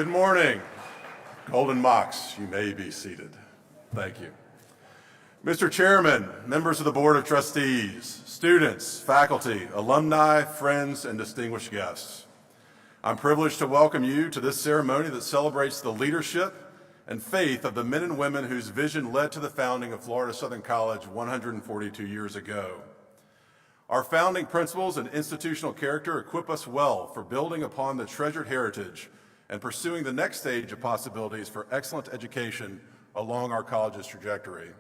Good morning. Golden Mocks, you may be seated. Thank you. Mr. Chairman, members of the Board of Trustees, students, faculty, alumni, friends, and distinguished guests. I'm privileged to welcome you to this ceremony that celebrates the leadership and faith of the men and women whose vision led to the founding of Florida Southern College 142 years ago. Our founding principles and institutional character equip us well for building upon the treasured heritage and pursuing the next stage of possibilities for excellent education along our college's trajectory.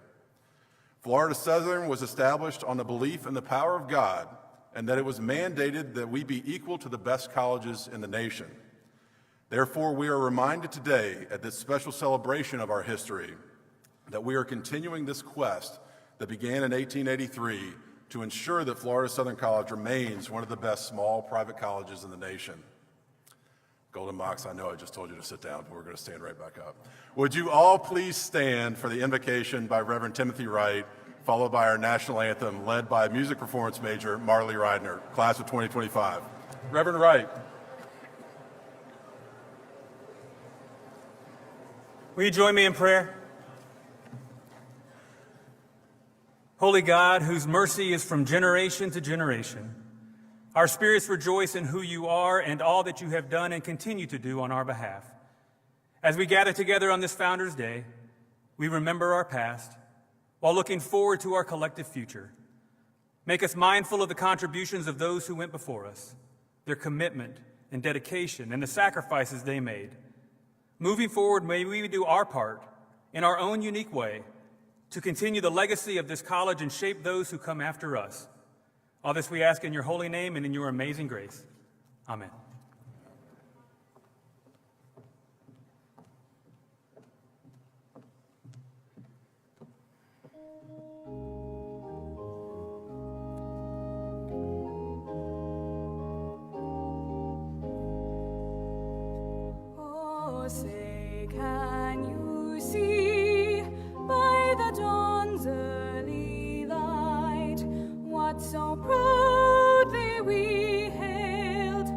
Florida Southern was established on the belief in the power of God and that it was mandated that we be equal to the best colleges in the nation. Therefore, we are reminded today at this special celebration of our history that we are continuing this quest that began in 1883 to ensure that Florida Southern College remains one of the best small private colleges in the nation. Golden Mocks, I know I just told you to sit down, but we're going to stand right back up. Would you all please stand for the invocation by Reverend Timothy Wright, followed by our national anthem led by music performance major Marley Reidner, class of 2025. Reverend Wright. Will you join me in prayer? Holy God, whose mercy is from generation to generation, our spirits rejoice in who you are and all that you have done and continue to do on our behalf. As we gather together on this Founders Day, we remember our past while looking forward to our collective future. Make us mindful of the contributions of those who went before us, their commitment and dedication, and the sacrifices they made. Moving forward, may we do our part in our own unique way to continue the legacy of this college and shape those who come after us. All this we ask in your holy name and in your amazing grace. Amen. Oh, say, can you see by the dawn's early light what so proudly we hailed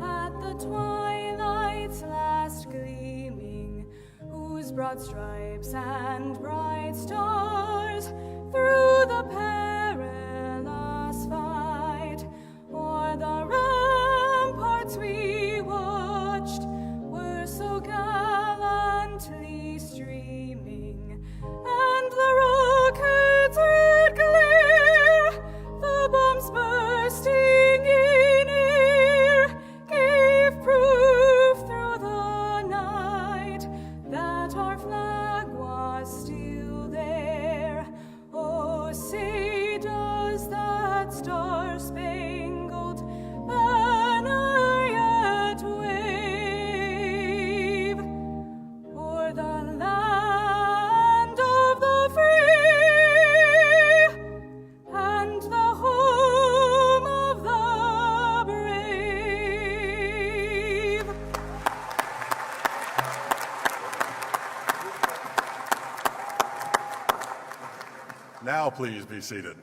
at the twilight's last gleaming, whose broad stripes and bright stars through the perilous fight o'er the ramparts we watched were so gallantly streaming, and the rockets' red glare, the bombs bursting in air, gave proof through the night that our flag was still there. Oh, say, does that star-spangled banner yet wave o'er the land of the free and the home of the brave? Now please be seated.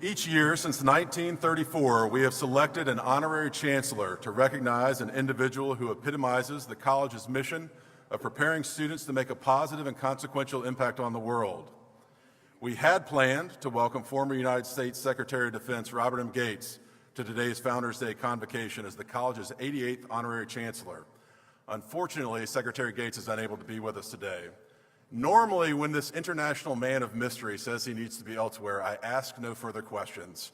Each year since 1934, we have selected an honorary chancellor to recognize an individual who epitomizes the college's mission of preparing students to make a positive and consequential impact on the world. We had planned to welcome former United States Secretary of Defense Robert M. Gates to today's Founders Day Convocation as the college's 88th honorary chancellor. Unfortunately, Secretary Gates is unable to be with us today. Normally, when this international man of mystery says he needs to be elsewhere, I ask no further questions.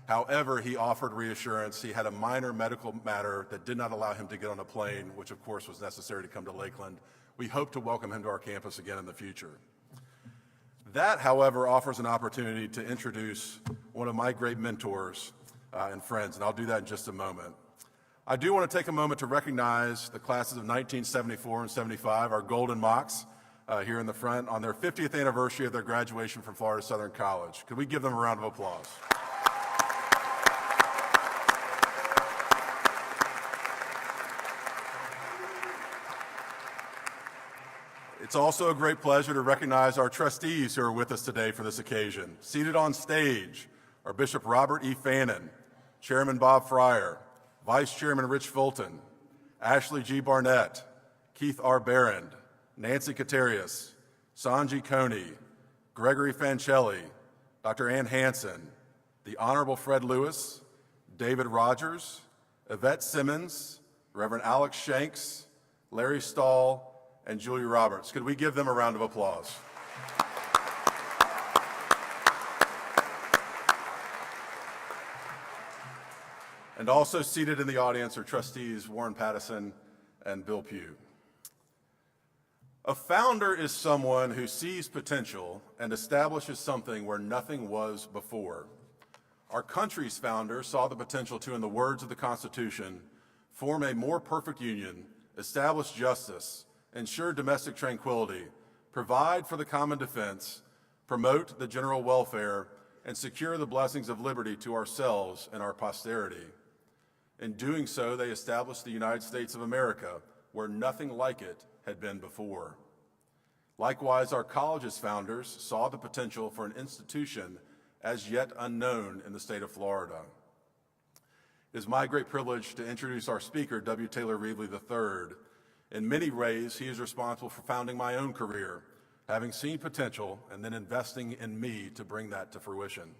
However, he offered reassurance. He had a minor medical matter that did not allow him to get on a plane, which of course was necessary to come to Lakeland. We hope to welcome him to our campus again in the future. That, however, offers an opportunity to introduce one of my great mentors and friends, and I'll do that in just a moment. I do want to take a moment to recognize the classes of 1974 and 75, our Golden Mocks, here in the front on their 50th anniversary of their graduation from Florida Southern College. Could we give them a round of applause? It's also a great pleasure to recognize our trustees who are with us today for this occasion. Seated on stage are Bishop Robert E. Fannin, Chairman Bob Fryer, Vice Chairman Rich Fulton, Ashley G. Barnett, Keith R. Barrand, Nancy Katerius, Sanji Coney, Gregory Fancelli, Dr. Ann Hansen, the Honorable Fred Lewis, David Rogers, Yvette Simmons, Reverend Alex Shanks, Larry Stahl, and Julia Roberts. Could we give them a round of applause? And also seated in the audience are trustees Warren Pattison and Bill Pugh. A founder is someone who sees potential and establishes something where nothing was before. Our country's founder saw the potential to, in the words of the Constitution, form a more perfect union, establish justice, ensure domestic tranquility, provide for the common defense, promote the general welfare, and secure the blessings of liberty to ourselves and our posterity. In doing so, they established the United States of America, where nothing like it had been before. Likewise, our college's founders saw the potential for an institution as yet unknown in the state of Florida. It is my great privilege to introduce our speaker, W. Taylor Reevely III. In many ways, he is responsible for founding my own career, having seen potential and then investing in me to bring that to fruition.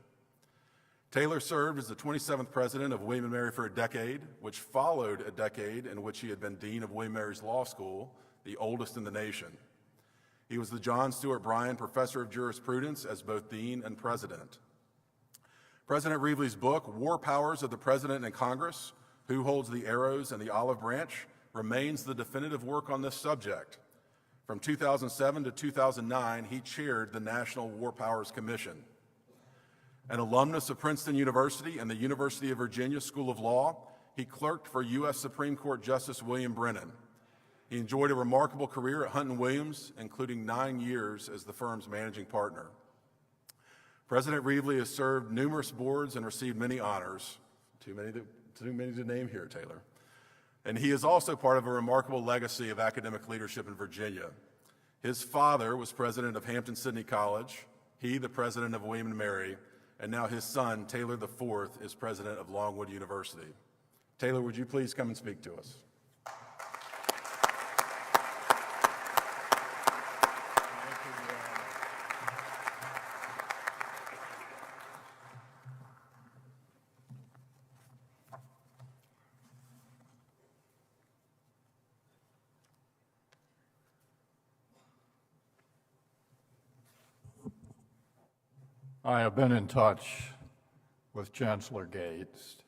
Taylor served as the 27th president of William & Mary for a decade, which followed a decade in which he had been dean of William & Mary's Law School, the oldest in the nation. He was the John Stuart Bryan Professor of Jurisprudence as both dean and president. President Reevely's book, War Powers of the President and Congress, Who Holds the Arrows and the Olive Branch, remains the definitive work on this subject. From 2007 to 2009, he chaired the National War Powers Commission. An alumnus of Princeton University and the University of Virginia School of Law, he clerked for U.S. Supreme Court Justice William Brennan. He enjoyed a remarkable career at Hunt & Williams, including 9 years as the firm's managing partner. President Reevely has served numerous boards and received many honors, too many to name here, Taylor. And he is also part of a remarkable legacy of academic leadership in Virginia. His father was president of Hampton-Sydney College, he the president of William & Mary, and now his son, Taylor IV, is president of Longwood University. Taylor, would you please come and speak to us? I have been in touch with Chancellor Gates.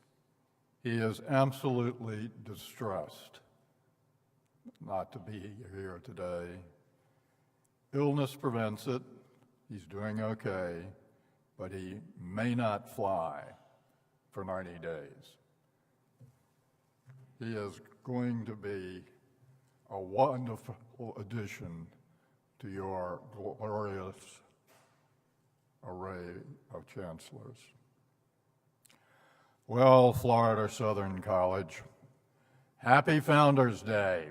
He is absolutely distressed not to be here today. Illness prevents it. He's doing okay, but he may not fly for 90 days. He is going to be a wonderful addition to your glorious array of chancellors. Well, Florida Southern College, happy Founders Day.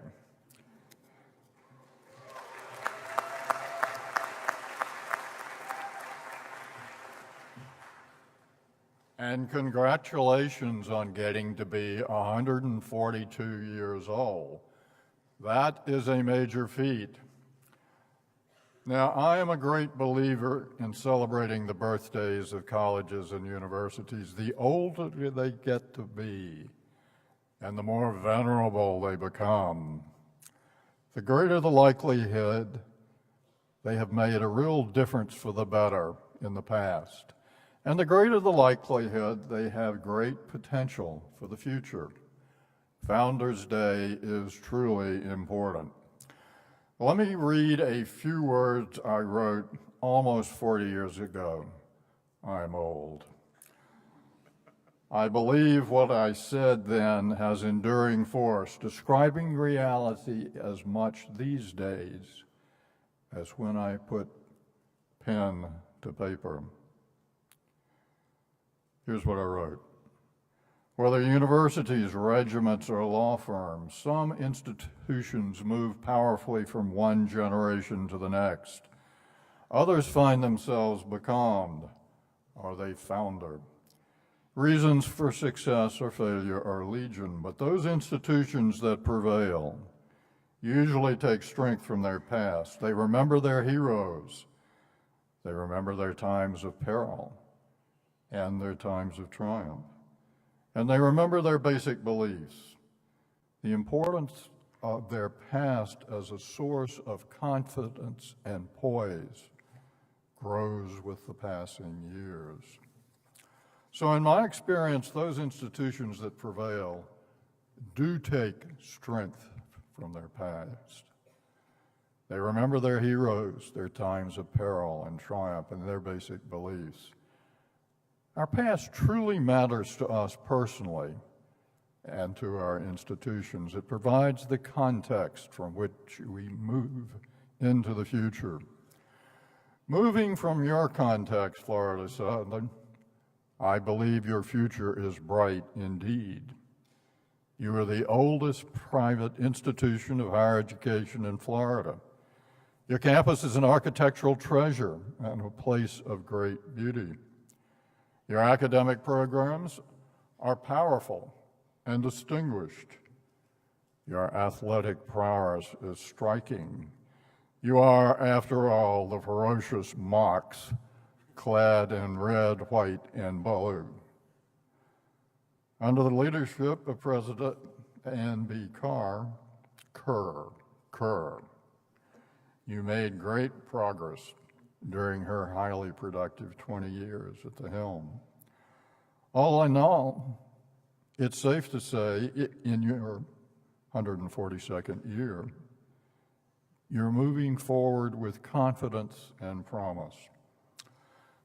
And congratulations on getting to be 142 years old. That is a major feat. Now, I am a great believer in celebrating the birthdays of colleges and universities. The older they get to be, and the more venerable they become, the greater the likelihood they have made a real difference for the better in the past, and the greater the likelihood they have great potential for the future. Founders Day is truly important. Let me read a few words I wrote almost 40 years ago. I'm old. I believe what I said then has enduring force, describing reality as much these days as when I put pen to paper. Here's what I wrote. Whether universities, regiments, or law firms, some institutions move powerfully from one generation to the next. Others find themselves becalmed, or they founder. Reasons for success or failure are legion, but those institutions that prevail usually take strength from their past. They remember their heroes. They remember their times of peril and their times of triumph. And they remember their basic beliefs. The importance of their past as a source of confidence and poise grows with the passing years. So in my experience, those institutions that prevail do take strength from their past. They remember their heroes, their times of peril and triumph, and their basic beliefs. Our past truly matters to us personally and to our institutions. It provides the context from which we move into the future. Moving from your context, Florida Southern, I believe your future is bright indeed. You are the oldest private institution of higher education in Florida. Your campus is an architectural treasure and a place of great beauty. Your academic programs are powerful and distinguished. Your athletic prowess is striking. You are, after all, the ferocious Mocs, clad in red, white, and blue. Under the leadership of President Ann B. Kerr, you made great progress during her highly productive 20 years at the helm. All in all, it's safe to say, in your 142nd year, you're moving forward with confidence and promise.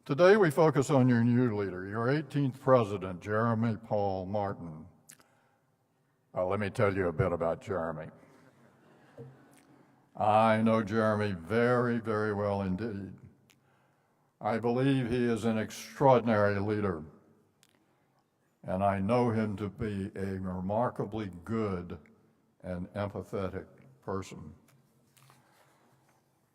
Today we focus on your new leader, your 18th president, Jeremy Paul Martin. Let me tell you a bit about Jeremy. I know Jeremy very, very well indeed. I believe he is an extraordinary leader, and I know him to be a remarkably good and empathetic person.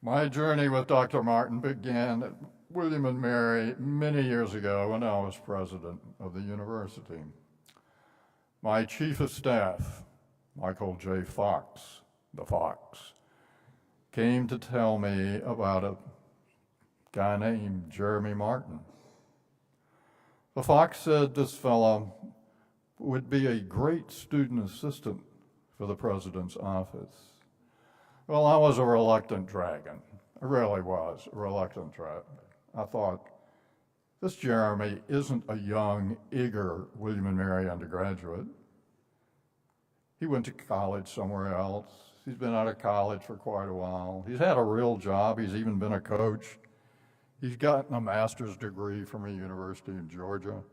My journey with Dr. Martin began at William & Mary many years ago when I was president of the university. My chief of staff, Michael J. Fox, the Fox, came to tell me about a guy named Jeremy Martin. The Fox said this fellow would be a great student assistant for the president's office. Well, I was a reluctant dragon. I really was a reluctant dragon. I thought, this Jeremy isn't a young, eager William & Mary undergraduate. He went to college somewhere else. He's been out of college for quite a while. He's had a real job. He's even been a coach. He's gotten a master's degree from a university in Georgia.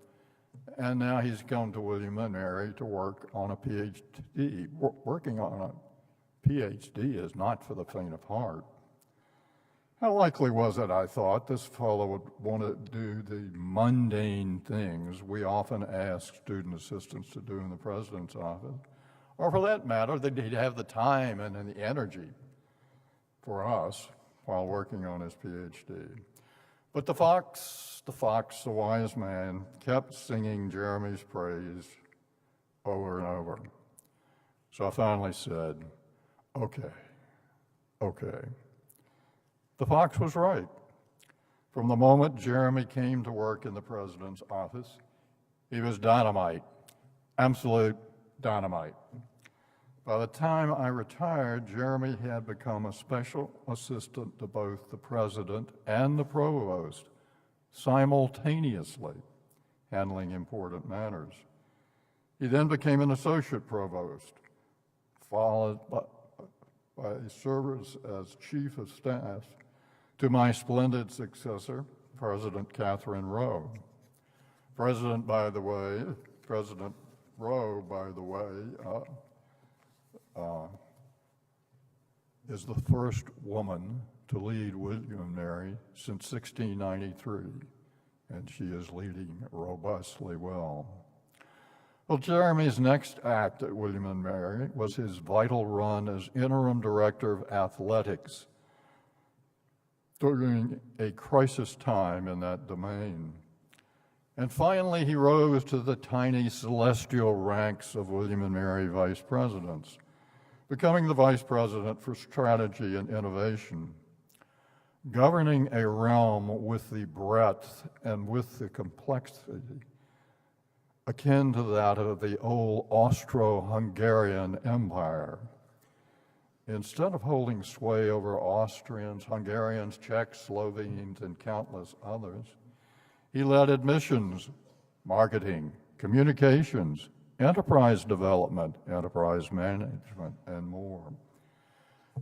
And now he's come to William & Mary to work on a PhD. Working on a PhD is not for the faint of heart. How likely was it, I thought, this fellow would want to do the mundane things we often ask student assistants to do in the president's office, or for that matter, that he'd have the time and the energy for us while working on his PhD. But the Fox, the wise man, kept singing Jeremy's praise over and over. So I finally said, okay. The Fox was right. From the moment Jeremy came to work in the president's office, he was dynamite, absolute dynamite. By the time I retired, Jeremy had become a special assistant to both the president and the provost, simultaneously handling important matters. He then became an associate provost, followed by service as chief of staff to my splendid successor, President Catherine Rowe. President Rowe, by the way, is the first woman to lead William & Mary since 1693, and she is leading robustly well. Well, Jeremy's next act at William & Mary was his vital run as interim director of athletics during a crisis time in that domain. And finally, he rose to the tiny celestial ranks of William and Mary vice presidents, becoming the vice president for strategy and innovation, governing a realm with the breadth and with the complexity akin to that of the old Austro-Hungarian Empire. Instead of holding sway over Austrians, Hungarians, Czechs, Slovenes, and countless others, he led admissions, marketing, communications, enterprise development, enterprise management, and more.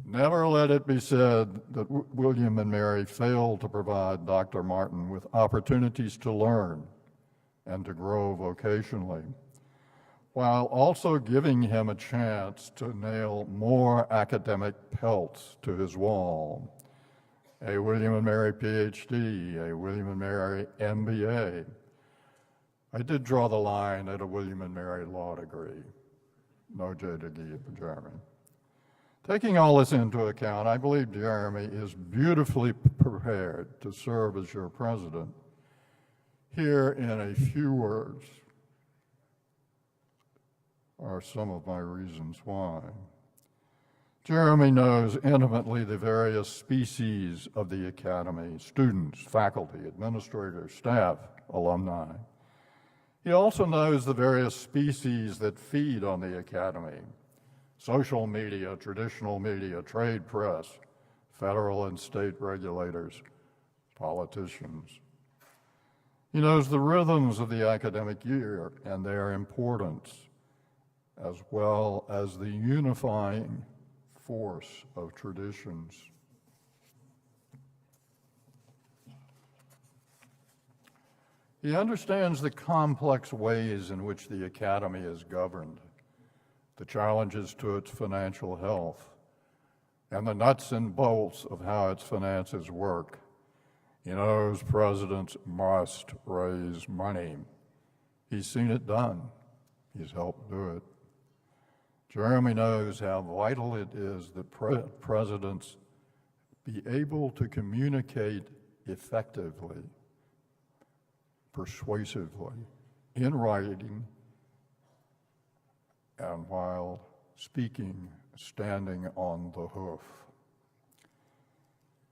Never let it be said that William and Mary failed to provide Dr. Martin with opportunities to learn and to grow vocationally, while also giving him a chance to nail more academic pelts to his wall. A William and Mary PhD, a William and Mary MBA. I did draw the line at a William and Mary law degree. No J to give, Jeremy. Taking all this into account, I believe Jeremy is beautifully prepared to serve as your president. Here, in a few words, are some of my reasons why. Jeremy knows intimately the various species of the Academy, students, faculty, administrators, staff, alumni. He also knows the various species that feed on the Academy: social media, traditional media, trade press, federal and state regulators, politicians. He knows the rhythms of the academic year and their importance, as well as the unifying force of traditions. He understands the complex ways in which the Academy is governed, the challenges to its financial health, and the nuts and bolts of how its finances work. He knows presidents must raise money. He's seen it done. He's helped do it. Jeremy knows how vital it is that presidents be able to communicate effectively, persuasively, in writing, and while speaking, standing on the hoof.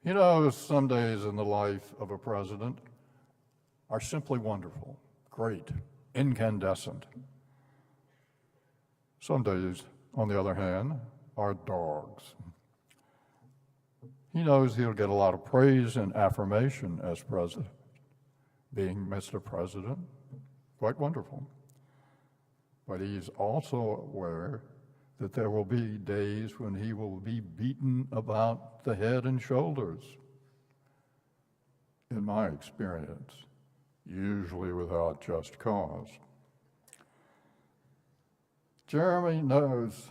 He knows some days in the life of a president are simply wonderful, great, incandescent. Some days, on the other hand, are dogs. He knows he'll get a lot of praise and affirmation as president, being Mr. President, quite wonderful. But he's also aware that there will be days when he will be beaten about the head and shoulders, in my experience, usually without just cause. Jeremy knows,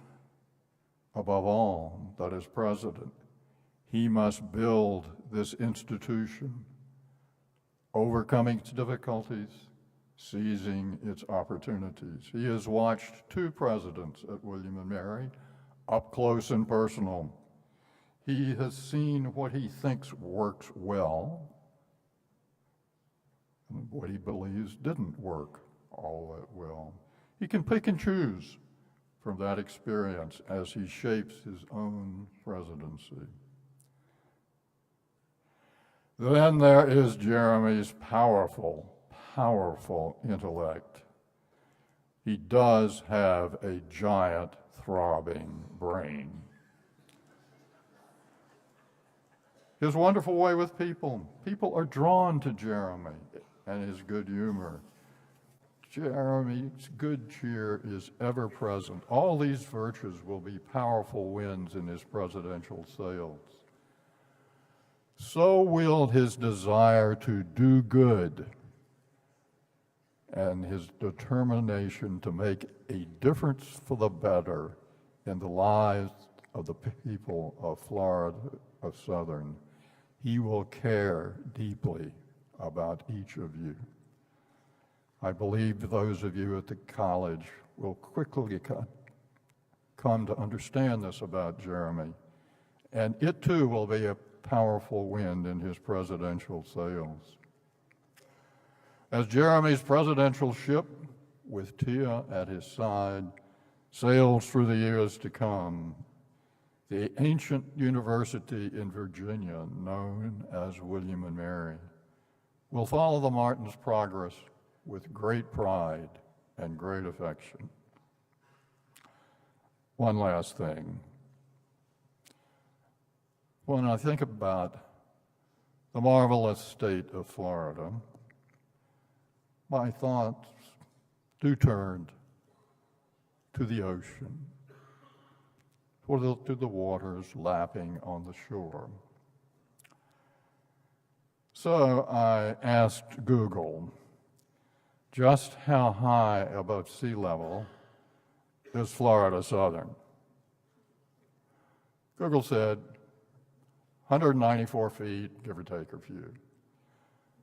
above all, that as president, he must build this institution, overcoming its difficulties, seizing its opportunities. He has watched two presidents at William and Mary, up close and personal. He has seen what he thinks works well and what he believes didn't work all that well. He can pick and choose from that experience as he shapes his own presidency. Then there is Jeremy's powerful intellect. He does have a giant throbbing brain. His wonderful way with people. People are drawn to Jeremy and his good humor. Jeremy's good cheer is ever present. All these virtues will be powerful winds in his presidential sails. So will his desire to do good and his determination to make a difference for the better in the lives of the people of Florida, of Southern. He will care deeply about each of you. I believe those of you at the college will quickly come to understand this about Jeremy, and it too will be a powerful wind in his presidential sails. As Jeremy's presidential ship, with Tia at his side, sails through the years to come, the ancient university in Virginia, known as William and Mary, will follow the Martins' progress with great pride and great affection. One last thing. When I think about the marvelous state of Florida, my thoughts do turn to the ocean, to the waters lapping on the shore. So I asked Google, just how high above sea level is Florida Southern? Google said 194 feet, give or take a few.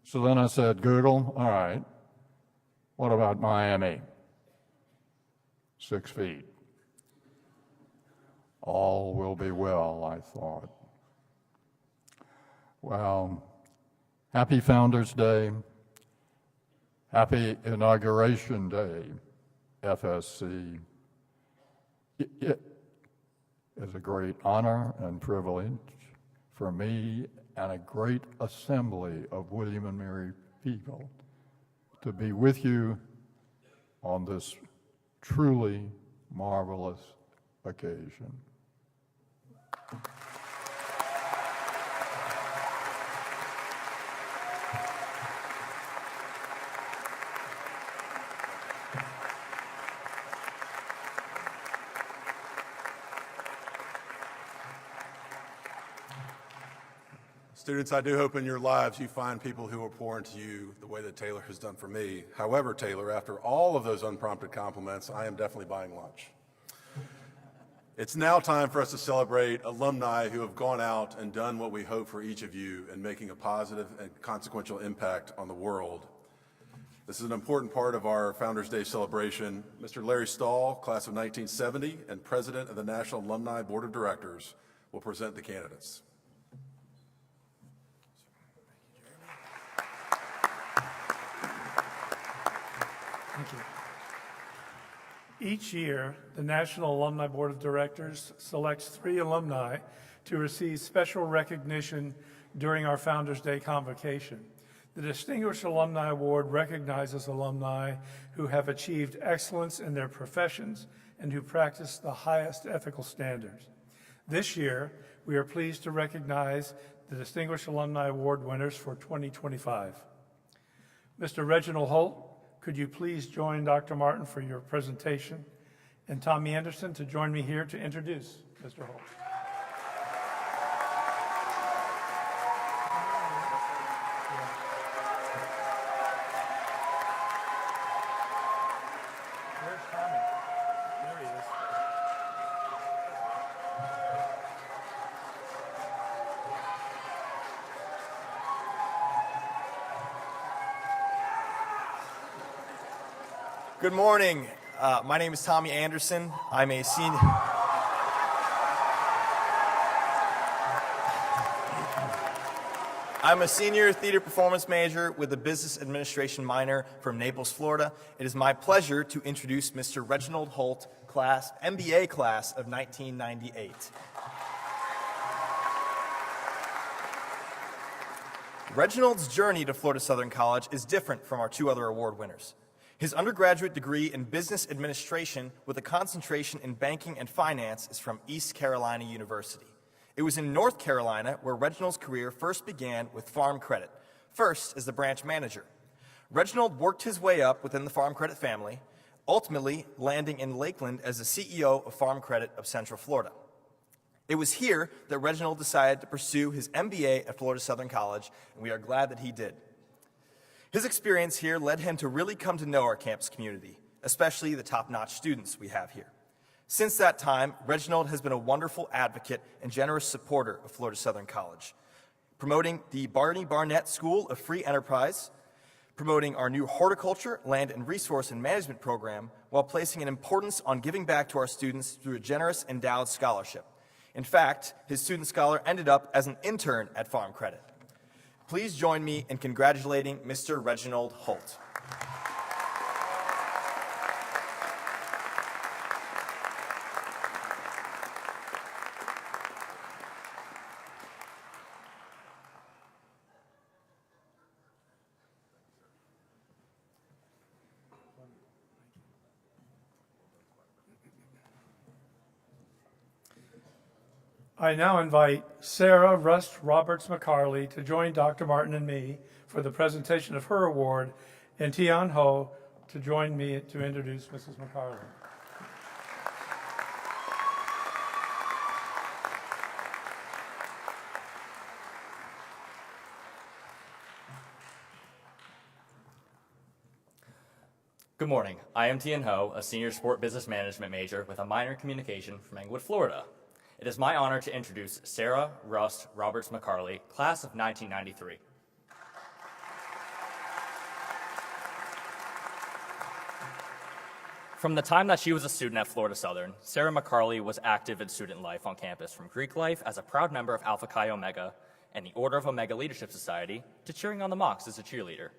So then I said, Google, all right, what about Miami? 6 feet. All will be well, I thought. Well, happy Founders Day. Happy Inauguration Day, FSC. It is a great honor and privilege for me and a great assembly of William and Mary people to be with you on this truly marvelous occasion. Students, I do hope in your lives you find people who will pour into you the way that Taylor has done for me. However, Taylor, after all of those unprompted compliments, I am definitely buying lunch. It's now time for us to celebrate alumni who have gone out and done what we hope for each of you in making a positive and consequential impact on the world. This is an important part of our Founders Day celebration. Mr. Larry Stahl, class of 1970 and president of the National Alumni Board of Directors, will present the candidates. Thank you. Each year, the National Alumni Board of Directors selects 3 alumni to receive special recognition during our Founders Day Convocation. The Distinguished Alumni Award recognizes alumni who have achieved excellence in their professions and who practice the highest ethical standards. This year, we are pleased to recognize the Distinguished Alumni Award winners for 2025. Mr. Reginald Holt, could you please join Dr. Martin for your presentation, and Tommy Anderson to join me here to introduce Mr. Holt. Where's Tommy? There he is. Good morning. My name is Tommy Anderson. I'm a senior. I'm a senior theater performance major with a business administration minor from Naples, Florida. It is my pleasure to introduce Mr. Reginald Holt, MBA class of 1998. Reginald's journey to Florida Southern College is different from our 2 other award winners. His undergraduate degree in business administration with a concentration in banking and finance is from East Carolina University. It was in North Carolina where Reginald's career first began with Farm Credit, first as the branch manager. Reginald worked his way up within the Farm Credit family, ultimately landing in Lakeland as the CEO of Farm Credit of Central Florida. It was here that Reginald decided to pursue his MBA at Florida Southern College, and we are glad that he did. His experience here led him to really come to know our campus community, especially the top-notch students we have here. Since that time, Reginald has been a wonderful advocate and generous supporter of Florida Southern College, promoting the Barney Barnett School of Free Enterprise, promoting our new horticulture, land and resource and management program, while placing an importance on giving back to our students through a generous endowed scholarship. In fact, his student scholar ended up as an intern at Farm Credit. Please join me in congratulating Mr. Reginald Holt. I now invite Sarah Rust Roberts McCarley to join Dr. Martin and me for the presentation of her award, and Tian Ho to join me to introduce Mrs. McCarley. Good morning. I am Tian Ho, a senior sport business management major with a minor in communication from Englewood, Florida. It is my honor to introduce Sarah Rust Roberts McCarley, class of 1993. From the time that she was a student at Florida Southern, Sarah McCarley was active in student life on campus, from Greek life as a proud member of Alpha Chi Omega and the Order of Omega Leadership Society to cheering on the mocks as a cheerleader.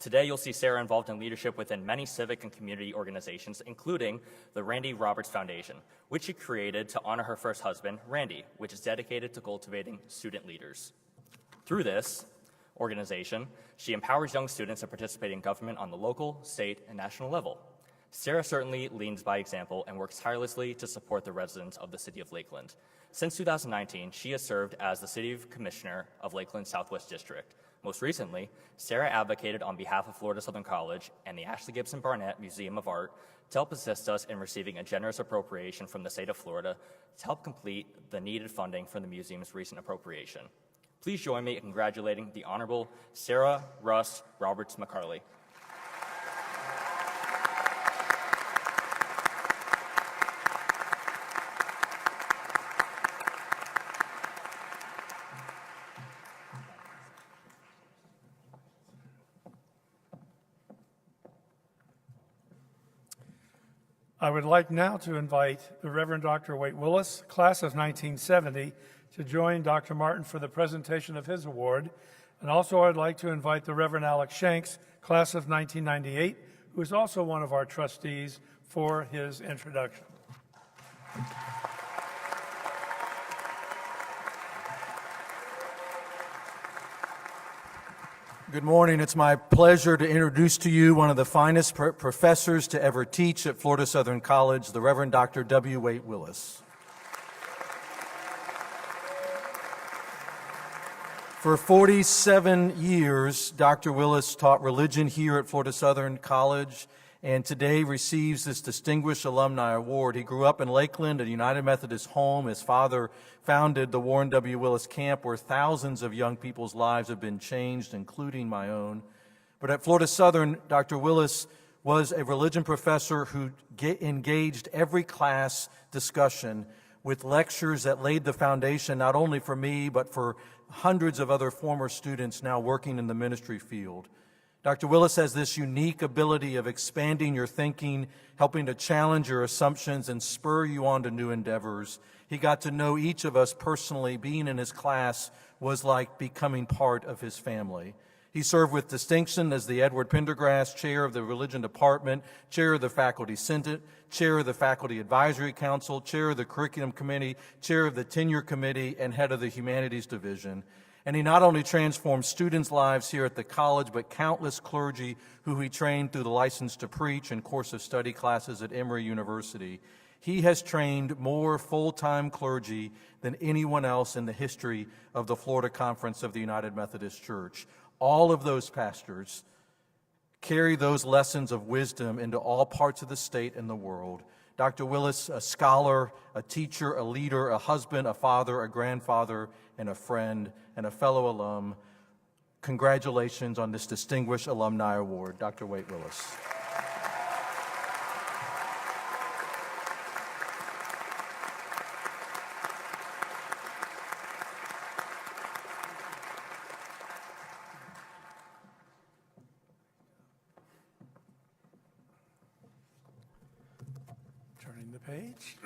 Today, you'll see Sarah involved in leadership within many civic and community organizations, including the Randy Roberts Foundation, which she created to honor her first husband, Randy, which is dedicated to cultivating student leaders. Through this organization, she empowers young students to participate in government on the local, state, and national level. Sarah certainly leads by example and works tirelessly to support the residents of the City of Lakeland. Since 2019, she has served as the City Commissioner of Lakeland Southwest District. Most recently, Sarah advocated on behalf of Florida Southern College and the Ashley Gibson Barnett Museum of Art to help assist us in receiving a generous appropriation from the state of Florida to help complete the needed funding for the museum's recent appropriation. Please join me in congratulating the Honorable Sarah Rust Roberts McCarley. I would like now to invite the Reverend Dr. Wade Willis, class of 1970, to join Dr. Martin for the presentation of his award. And also I'd like to invite the Reverend Alex Shanks, class of 1998, who is also one of our trustees, for his introduction. Good morning. It's my pleasure to introduce to you one of the finest professors to ever teach at Florida Southern College, the Reverend Dr. W. Wade Willis. For 47 years, Dr. Willis taught religion here at Florida Southern College, and today receives this Distinguished Alumni Award. He grew up in Lakeland, a United Methodist home. His father founded the Warren W. Willis Camp, where thousands of young people's lives have been changed, including my own. But at Florida Southern, Dr. Willis was a religion professor who engaged every class discussion with lectures that laid the foundation not only for me, but for hundreds of other former students now working in the ministry field. Dr. Willis has this unique ability of expanding your thinking, helping to challenge your assumptions and spur you on to new endeavors. He got to know each of us personally. Being in his class was like becoming part of his family. He served with distinction as the Edward Pendergrass Chair of the Religion Department, Chair of the Faculty Senate, Chair of the Faculty Advisory Council, Chair of the Curriculum Committee, Chair of the Tenure Committee, and Head of the Humanities Division. And he not only transformed students' lives here at the college, but countless clergy who he trained through the License to Preach and course of study classes at Emory University. He has trained more full-time clergy than anyone else in the history of the Florida Conference of the United Methodist Church. All of those pastors carry those lessons of wisdom into all parts of the state and the world. Dr. Willis, a scholar, a teacher, a leader, a husband, a father, a grandfather, and a friend, and a fellow alum. Congratulations on this Distinguished Alumni Award, Dr. Wade Willis. Turning the page.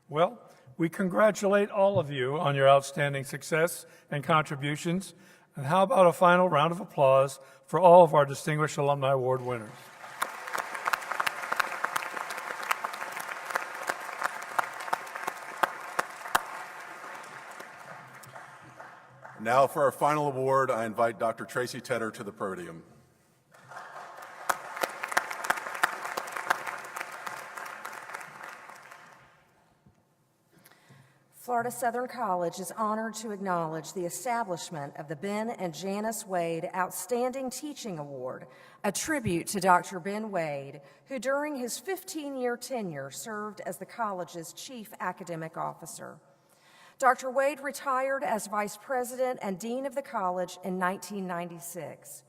Well, We congratulate all of you on your outstanding success and contributions. And how about a final round of applause for all of our Distinguished Alumni Award winners? Now for our final award, I invite Dr. Tracy Tedder to the podium. Florida Southern College is honored to acknowledge the establishment of the Ben and Janice Wade Outstanding Teaching Award, a tribute to Dr. Ben Wade, who during his 15-year tenure served as the college's chief academic officer. Dr. Wade retired as vice president and dean of the college in 1996.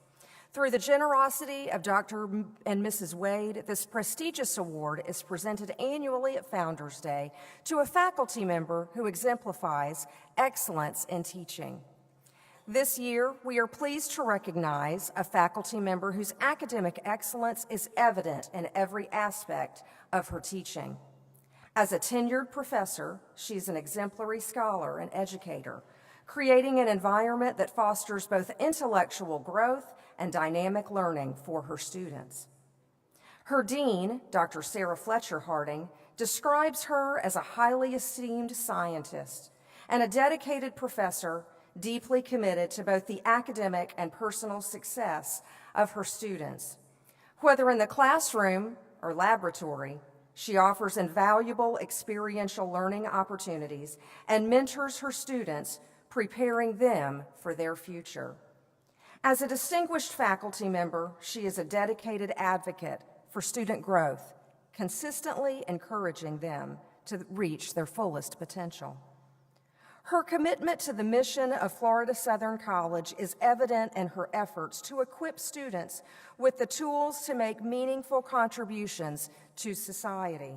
Through the generosity of Dr. and Mrs. Wade, this prestigious award is presented annually at Founders Day to a faculty member who exemplifies excellence in teaching. This year, we are pleased to recognize a faculty member whose academic excellence is evident in every aspect of her teaching. As a tenured professor, she's an exemplary scholar and educator, creating an environment that fosters both intellectual growth and dynamic learning for her students. Her dean, Dr. Sarah Fletcher Harding, describes her as a highly esteemed scientist and a dedicated professor deeply committed to both the academic and personal success of her students. Whether in the classroom or laboratory, she offers invaluable experiential learning opportunities and mentors her students, preparing them for their future. As a distinguished faculty member, she is a dedicated advocate for student growth, consistently encouraging them to reach their fullest potential. Her commitment to the mission of Florida Southern College is evident in her efforts to equip students with the tools to make meaningful contributions to society.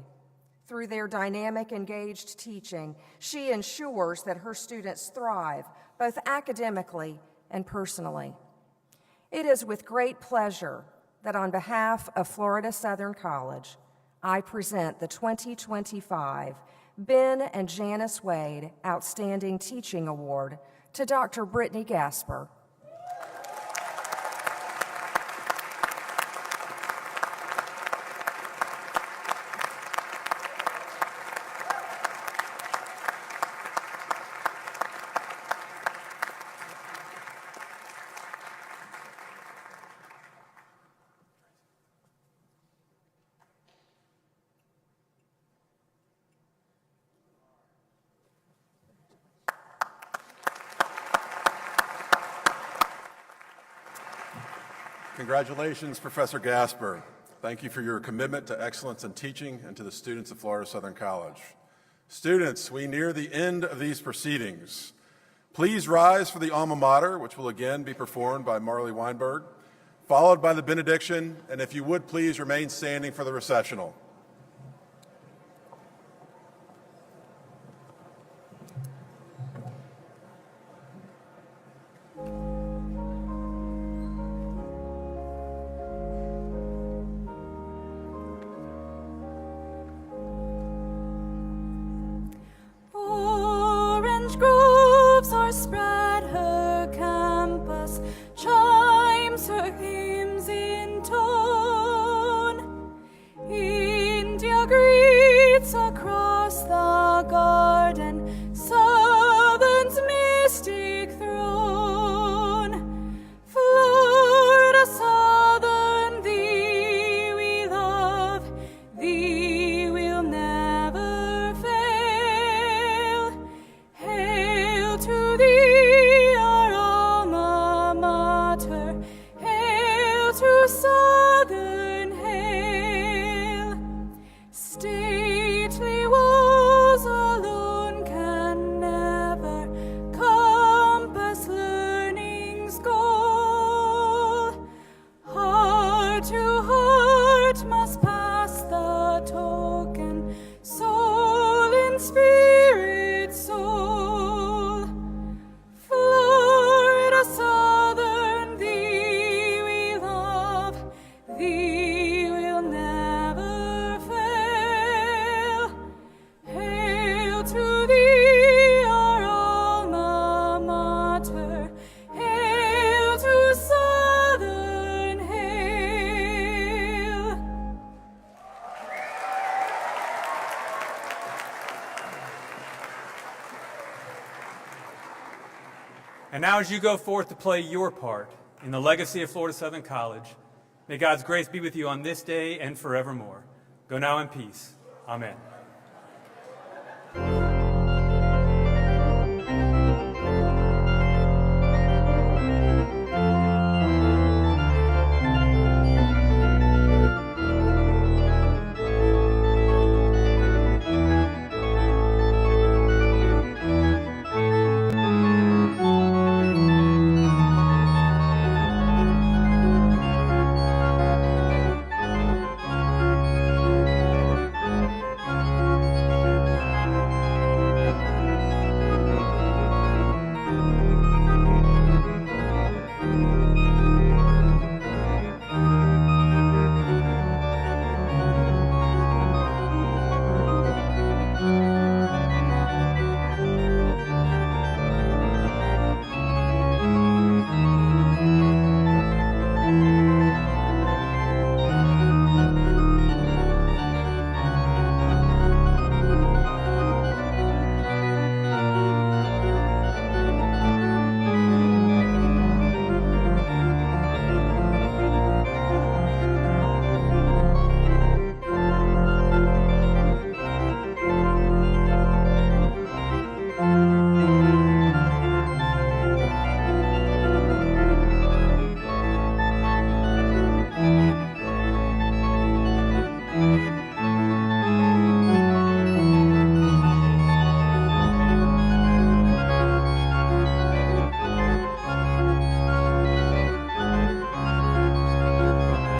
Through their dynamic, engaged teaching, she ensures that her students thrive both academically and personally. It is with great pleasure that on behalf of Florida Southern College, I present the 2025 Ben and Janice Wade Outstanding Teaching Award to Dr. Brittany Gasper. Congratulations, Professor Gasper. Thank you for your commitment to excellence in teaching and to the students of Florida Southern College. Students, we near the end of these proceedings. Please rise for the alma mater, which will again be performed by Marley Weinberg, followed by the benediction, and if you would please remain standing for the recessional. Orange groves are spread her campus, chimes her hymns in tone. India greets across the garden, Southern's mystic throne. Florida Southern, thee we love, thee will never fail. Hail to thee, our alma mater, hail to Southern, hail. Stately And now as you go forth to play your part in the legacy of Florida Southern College, may God's grace be with you on this day and forevermore. Go now in peace. Amen.